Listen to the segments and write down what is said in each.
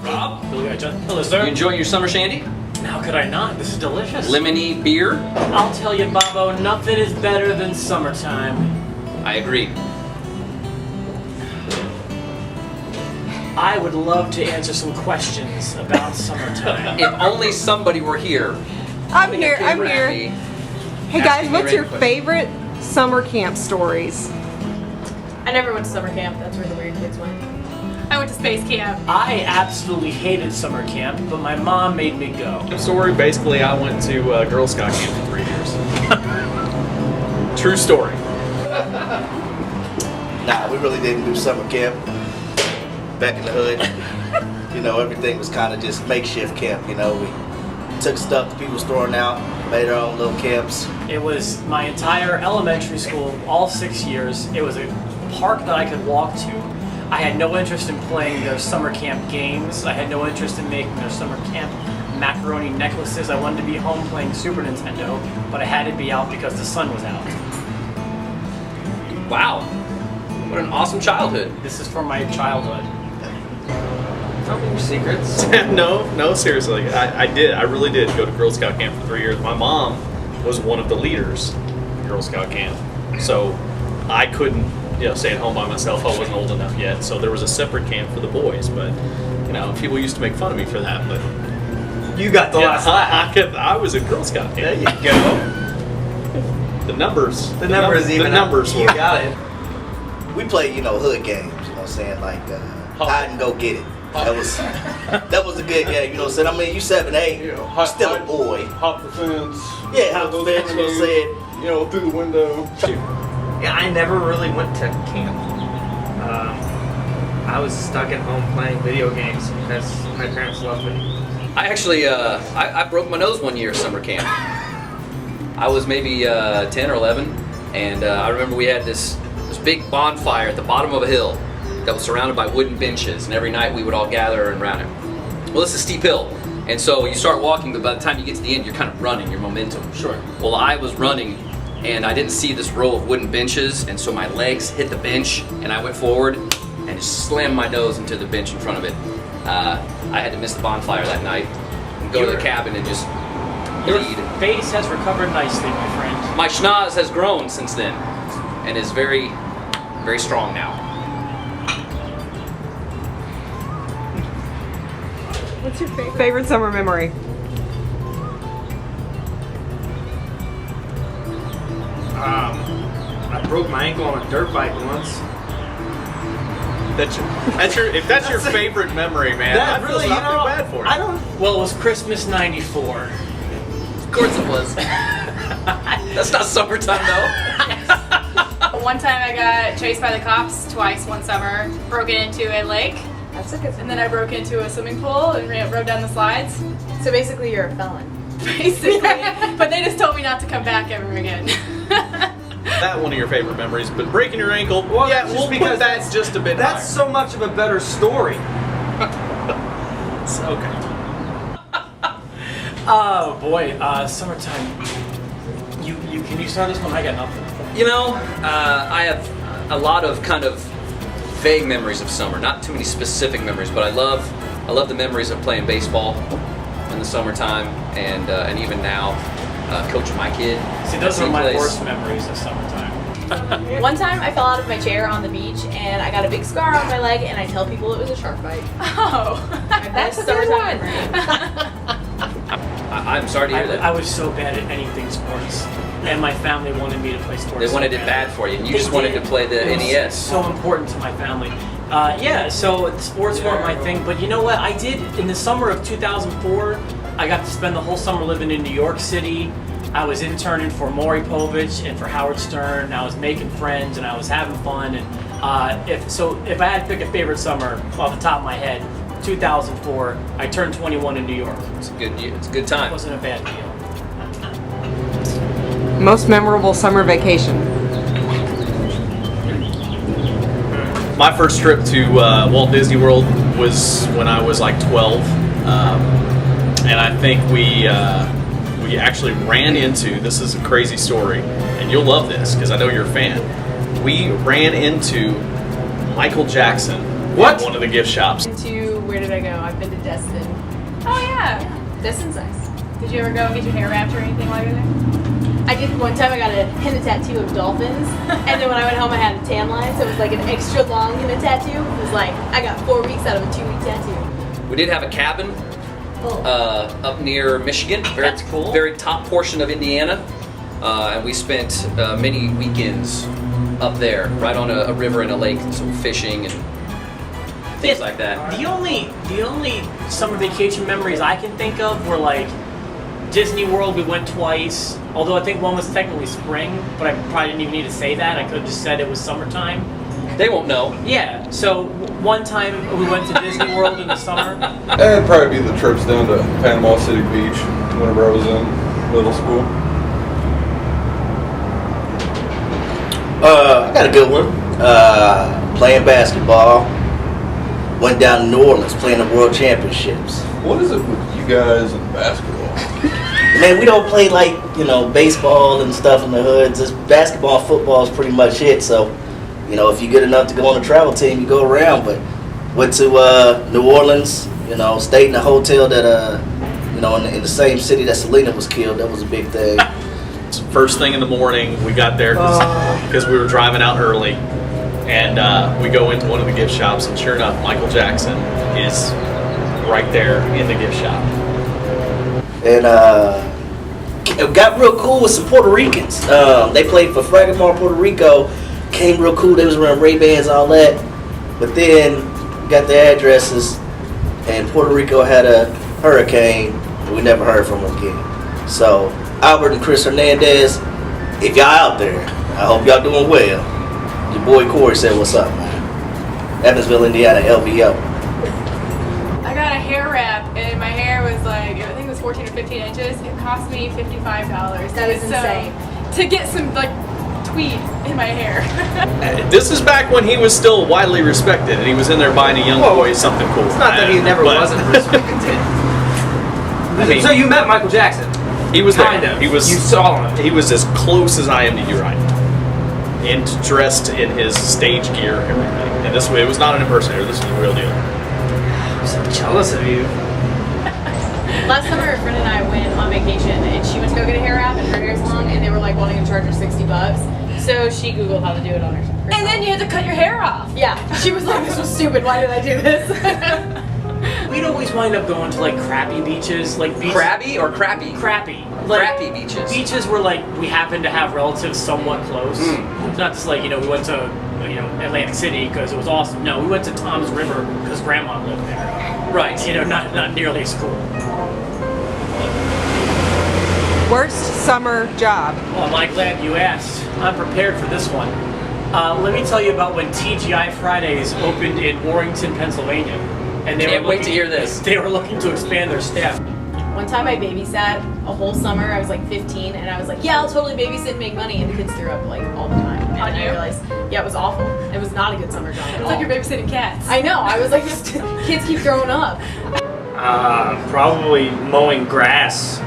Rob? Hello, You sir. enjoying your summer shandy? How could I not? This is delicious. Lemony beer? I'll tell you, Bobo, nothing is better than summertime. I agree. I would love to answer some questions about summertime. If only somebody were here. I'm here. I'm Camera at here. me, Hey guys, asking me what's your random favorite summer camp stories? I never went to summer camp. That's where the weird kids went. I went to space camp. I absolutely hated summer camp, but my mom made me go. Story, basically, I went to Girl Scout camp for 3 years. True story. Nah, we really didn't do summer camp back in the hood. You know, everything was kind of just makeshift camp. You know, we took stuff that people was throwing out, made our own little camps. It was my entire elementary school, all 6 years. It was a park that I could walk to. I had no interest in playing their summer camp games. I had no interest in making their summer camp macaroni necklaces. I wanted to be home playing Super Nintendo, but I had to be out because the sun was out. Wow. What an awesome childhood. This is from my childhood. Tell me your secrets. no, seriously. I really did go to Girl Scout camp for 3 years. My mom was one of the leaders of Girl Scout camp. So I couldn't, stay at home by myself. I wasn't old enough yet. So there was a separate camp for the boys. But, people used to make fun of me for that. But You got the last laugh. I was a Girl Scout camp. There you go. The numbers. The numbers even. The numbers You were. got it. We played, hood games. You know what I'm saying? Like hide and go get it. That was a good game. You know what I'm saying? I mean, you 7, 8, you're still a boy. Hop the fence. Yeah, hop the fence. You know what I'm saying? Through the window. Yeah, I never really went to camp. I was stuck at home playing video games because my parents loved me. I actually, I broke my nose one year at summer camp. I was maybe 10 or 11, and I remember we had this big bonfire at the bottom of a hill that was surrounded by wooden benches, and every night we would all gather around it. Well, it's a steep hill, and so you start walking, but by the time you get to the end, you're kind of running, your momentum. Sure. Well, I was running, and I didn't see this row of wooden benches, and so my legs hit the bench, and I went forward and just slammed my nose into the bench in front of it. I had to miss the bonfire that night and go to the cabin and just Your bleed. face has recovered nicely, my friend. My schnoz has grown since then and is very, very strong now. What's your favorite summer memory? I broke my ankle on a dirt bike once. If that's your favorite memory, man, I feel bad for you. Well, it was Christmas '94. Of course it was. That's not summertime though. One time I got chased by the cops twice one summer, broken into a lake, That's a good and then I broke into a swimming pool and rode down the slides. So basically, you're a felon. Basically. But they just told me not to come back ever again. That one of your favorite memories, but breaking your ankle, Well, yeah, that's we'll just because put that just a bit That's higher. so much of a better story. Okay. Oh boy, summertime. You can you start this one? I got nothing. I have a lot of kind of vague memories of summer. Not too many specific memories, but I love the memories of playing baseball in the summertime and even now coaching my kid. See, those are He my plays- worst memories of summertime. One time, I fell out of my chair on the beach, and I got a big scar on my leg, and I tell people it was a shark bite. Oh. That's a good summertime one. memory. I'm sorry to hear that. I was so bad at anything sports, and my family wanted me to play sports. They so wanted it bad for you, and you They just wanted did. to play the It was NES. So important to my family. So sports weren't my thing, but you know what? I did in the summer of 2004. I got to spend the whole summer living in New York City. I was interning for Maury Povich and for Howard Stern. I was making friends and I was having fun. And if I had to pick a favorite summer off the top of my head, 2004. I turned 21 in New York. It's a good year. It's a good It time. wasn't a bad deal. Most memorable summer vacation? My first trip to Walt Disney World was when I was like 12, and I think we actually ran into, this is a crazy story, and you'll love this because I know you're a fan. We ran into Michael Jackson What? One of the gift shops. To where did I go? I've been to Destin. Oh yeah. Destin's nice. Did you ever go and get your hair wrapped or anything while you were there? I did one time. I got a henna tattoo of dolphins, and then when I went home, I had a tan line, so it was like an extra long henna tattoo. It was like I got 4 weeks out of a 2-week tattoo. We did have a cabin up near Michigan. That's cool. Very top portion of Indiana, and we spent many weekends up there, right on a river and a lake, some fishing and things like that. The only summer vacation memories I can think of were like Disney World. We went twice, although I think one was technically spring, but I probably didn't even need to say that. I could have just said it was summertime. They won't know. Yeah. So one time we went to Disney World in the summer. It'd probably be the trips down to Panama City Beach whenever I was in middle school. I got a good one. Playing basketball. Went down to New Orleans playing the World Championships. What is it with you guys and basketball? Man, we don't play like, baseball and stuff in the hoods. It's basketball and football is pretty much it. So, if you're good enough to go on a travel team, you go around. But went to New Orleans, stayed in a hotel that, in the same city that Selena was killed. That was a big thing. First thing in the morning, we got there because we were driving out early, and we go into one of the gift shops, and sure enough, Michael Jackson is right there in the gift shop. And got real cool with some Puerto Ricans. They played for Fragamar, Puerto Rico. Came real cool. They was wearing Ray-Bans, all that. But then got their addresses, and Puerto Rico had a hurricane. And we never heard from them again. So Albert and Chris Hernandez, if y'all out there, I hope y'all doing well. Your boy Corey said, "What's up, man?" Evansville, Indiana, LVO. I got a hair wrap and my hair was like, I think it was 14 or 15 inches. It cost me $55. That is insane. To get some like tweed in my hair. This is back when he was still widely respected, and he was in there buying a young boy something cool. It's not that he never But wasn't respected. I mean, So you met Michael Jackson? he was there. Kind of. He was. You saw him. He was as close as I am to you right now. And dressed in his stage gear and everything. And this way, it was not an impersonator. This was the real deal. I'm so jealous of you. Last summer, a friend and I went on vacation, and she went to go get a hair wrap, and her hair's long, and they were like wanting to charge her $60. So she Googled how to do it on her. And then you had to cut your hair off. Yeah, she was like, "This was stupid. Why did I do this?" We'd always wind up going to like crappy beaches, like beaches. Crabby or crappy? Crappy. Crappy beaches. Beaches where like we happened to have relatives somewhat close. It's not just like we went to Atlantic City because it was awesome. No, we went to Tom's River because Grandma lived there. Right. Not nearly as cool. Worst summer job. Well, I'm glad you asked. I'm prepared for this one. Let me tell you about when TGI Fridays opened in Warrington, Pennsylvania, and they Can't were wait to hear this. They were looking to expand their staff. One time I babysat a whole summer. I was like 15, and I was like, "Yeah, I'll totally babysit and make money." And the kids threw up like all the time. And On then I you? realized, yeah, it was awful. It was not a good summer job at It's all. like you're babysitting cats. I know. I was like, kids keep throwing up. Probably mowing grass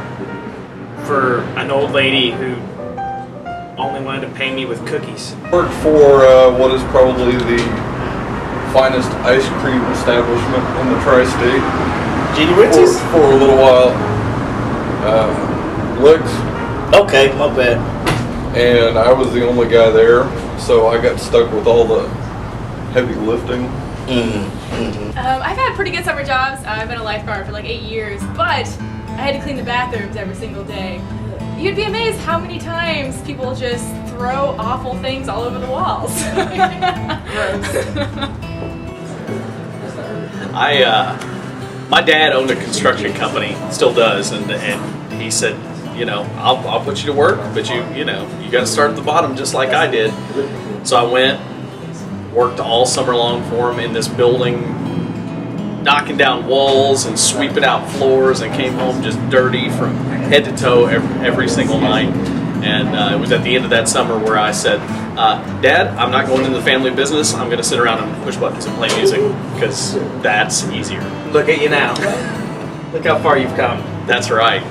for an old lady who only wanted to pay me with cookies. Worked for what is probably the finest ice cream establishment in the tri-state Genie Ritzies? for a little while. Licks, Okay, my bad. and I was the only guy there, so I got stuck with all the heavy lifting. I've had pretty good summer jobs. I've been a lifeguard for like 8 years, but I had to clean the bathrooms every single day. You'd be amazed how many times people just throw awful things all over the walls. My dad owned a construction company, still does, and he said, I'll put you to work, but you got to start at the bottom just like I did. So I went, worked all summer long for him in this building, knocking down walls and sweeping out floors, and came home just dirty from head to toe every single night. And it was at the end of that summer where I said, Dad, I'm not going into the family business. I'm going to sit around and push buttons and play music because that's easier. Look at you now. Look how far you've come. That's right.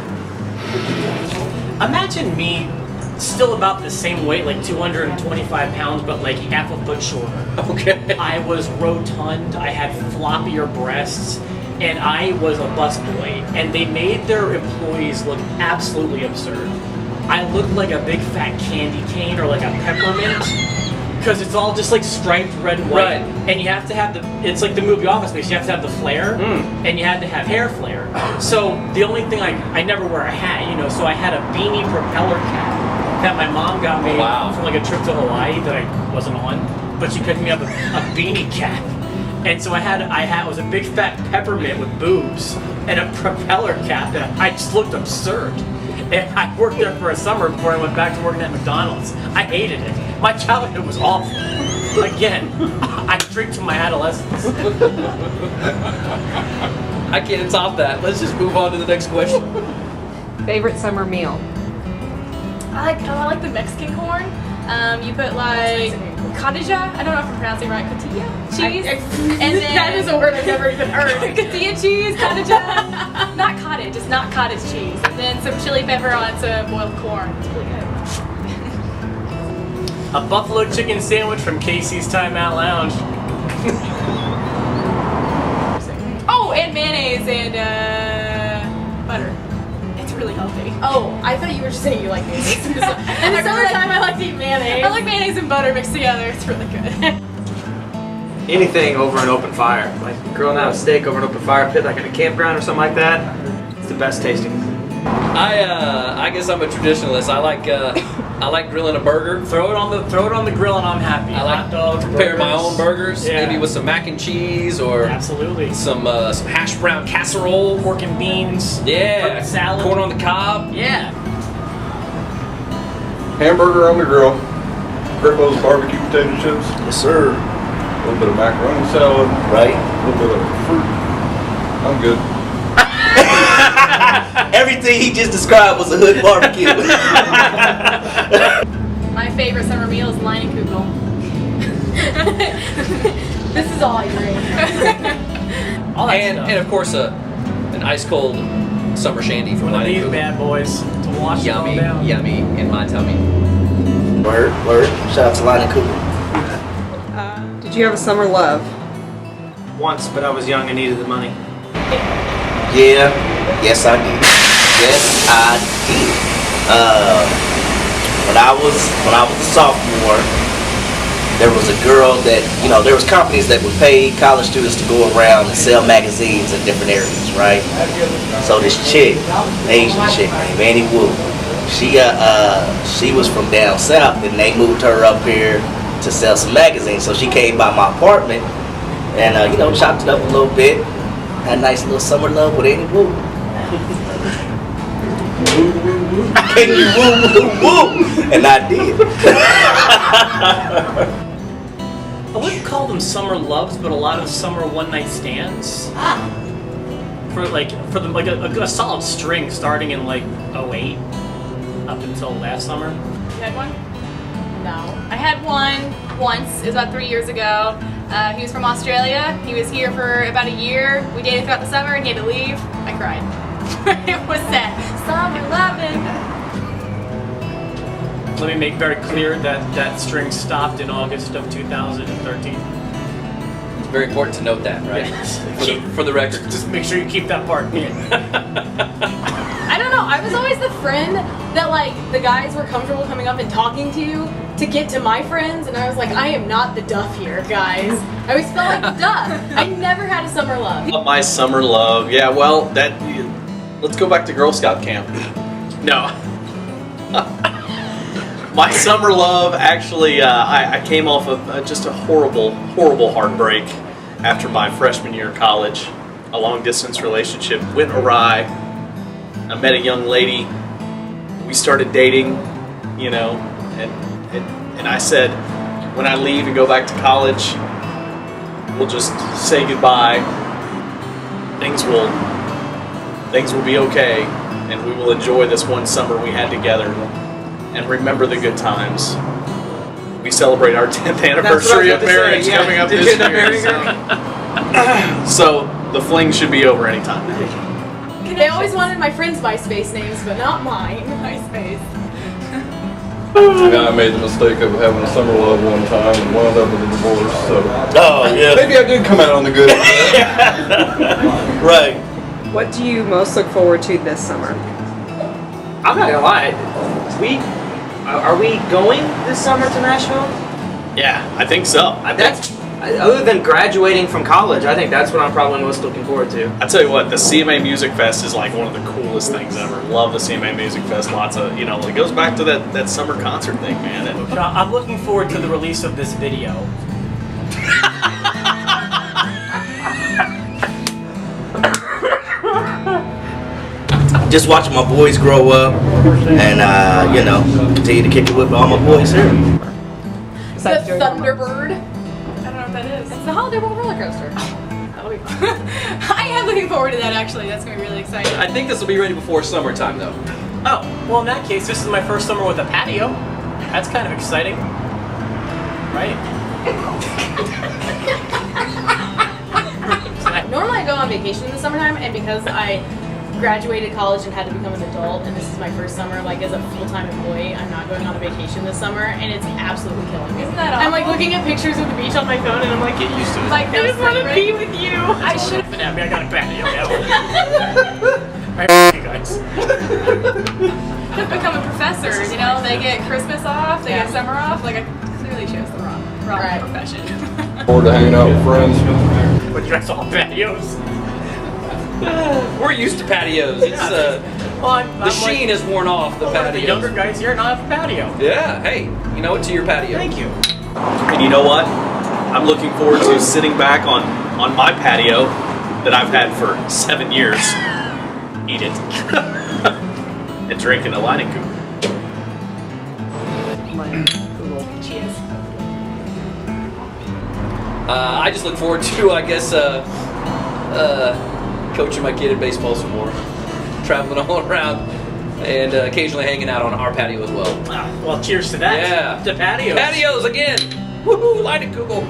Imagine me still about the same weight, like 225 pounds, but like half a foot shorter. Okay. I was rotund, I had floppier breasts, and I was a busboy. And they made their employees look absolutely absurd. I looked like a big fat candy cane or like a peppermint. Because it's all just like striped red and white. Right. And you have to have it's like the movie Office Space, you have to have the flare, and you had to have hair flare. So the only thing I never wear a hat, you know, so I had a beanie propeller cap that my mom got me from like a trip to Hawaii that I wasn't on, but she picked me up a beanie cap. And so I was a big fat peppermint with boobs and a propeller cap, and I just looked absurd. And I worked there for a summer before I went back to working at McDonald's. I hated it. My childhood was awful. Again, I drink to my adolescence. I can't top that. Let's just move on to the next question. Favorite summer meal? I like the Mexican corn. You put like cotija. I don't know if I'm pronouncing it right. Cotija cheese, and then That is a word I've never even heard. cotija cheese, cotija. Not cottage. It's not cottage cheese. And then some chili pepper on some boiled corn. It's really good. A buffalo chicken sandwich from Casey's Time Out Lounge. Oh, and mayonnaise and butter. It's really healthy. Oh, I thought you were just saying you like mayonnaise. In the summertime, I like to eat mayonnaise. I like mayonnaise and butter mixed together. It's really good. Anything over an open fire, like grilling out a steak over an open fire pit, like in a campground or something like that. It's the best tasting. I guess I'm a traditionalist. I like grilling a burger. Throw it on the grill and I'm happy. I like hot dogs, prepare my burgers. own burgers, Yeah. maybe with some mac and cheese or Absolutely. some hash brown casserole. Pork and beans. Yeah, Salad. corn on the cob. Yeah. Hamburger on the grill. Grippo's barbecue potato chips. Yes, sir. A little bit of macaroni salad. Right? A little bit of fruit. I'm good. Everything he just described was a hood barbecue. My favorite summer meal is Leinenkugel. This is all I drink. All that And stuff. of course an ice cold summer shandy from One of these Leinenkugel. bad boys to wash Yummy, it all down. yummy in my tummy. Word. Shout out to Lina Cooper. Did you have a summer love? Once, but I was young and needed the money. Yeah. Yes, I did. Yes, I did. When I was a sophomore, there was a girl that, you know, there was companies that would pay college students to go around and sell magazines in different areas, right? So this chick, Asian chick named Annie Wu, she was from down south, and they moved her up here to sell some magazines. So she came by my apartment and, you know, chopped it up a little bit. Had a nice little summer love with Annie Wu. Can you woo? And I did. I wouldn't call them summer loves, but a lot of summer one night stands. For a solid string starting in like 08 up until last summer. You had one? No. I had one once. It was about 3 years ago. He was from Australia. He was here for about a year. We dated throughout the summer and he had to leave. I cried. It was sad. Summer loving. Let me make very clear that that string stopped in August of 2013. It's very important to note that, right? Yes. For the record. Just make sure you keep that part in. I don't know. I was always the friend that like the guys were comfortable coming up and talking to get to my friends, and I was like, I am not the duff here, guys. I always felt like the duff. I never had a summer love. My summer love, yeah. Well, let's go back to Girl Scout camp. No. My summer love, actually, I came off of just a horrible heartbreak after my freshman year of college. A long distance relationship went awry. I met a young lady. We started dating, you know, and I said, when I leave and go back to college, we'll just say goodbye. Things will be okay, and we will enjoy this one summer we had together and remember the good times. We celebrate our 10th anniversary of marriage coming up this year. So the fling should be over anytime. They always wanted my friends' MySpace names, but not mine. MySpace. I made the mistake of having a summer love one time and wound up with a divorce. So Oh yeah. maybe I did come out on the good end. Right. What do you most look forward to this summer? I'm not gonna lie. Are we going this summer to Nashville? Yeah, I think so. Other than graduating from college, I think that's what I'm probably most looking forward to. I tell you what, the CMA Music Fest is like one of the coolest things ever. Love the CMA Music Fest. Lots of, it goes back to that summer concert thing, man. And I'm looking forward to the release of this video. Just watching my boys grow up and, continue to kick it with all my boys here. The Thunderbird. I don't know what that is. It's the Holiday World roller coaster. I am looking forward to that actually. That's gonna be really exciting. I think this will be ready before summertime, though. Oh, well, in that case, this is my first summer with a patio. That's kind of exciting. Right? Normally I go on vacation in the summertime, and because I graduated college and had to become an adult, and this is my first summer like as a full-time employee, I'm not going on a vacation this summer, and it's absolutely killing me. Isn't that I'm like awful? looking at pictures of the beach on my phone, and I'm like, get used to it. Like, I just want to be with you. I should But I got a patio now. Alright, you guys. have become a professor. They get Christmas off, they get summer off. Like, I clearly chose the wrong Right. profession. Forward to hanging out with friends. But you guys all have patios. We're used to patios. It's Well, the sheen has worn off the The patio. younger guys here not have a patio. Yeah. Hey, to your patio. Thank you. And you know what? I'm looking forward to sitting back on my patio that I've had for 7 years. Eat it. And drinking a Lining Cooper. Cheers. I just look forward to, I guess, coaching my kid in baseball some more, traveling all around, and occasionally hanging out on our patio as well. Well, cheers to that. Yeah. To patios. Patios again. Woohoo! Light it, Google.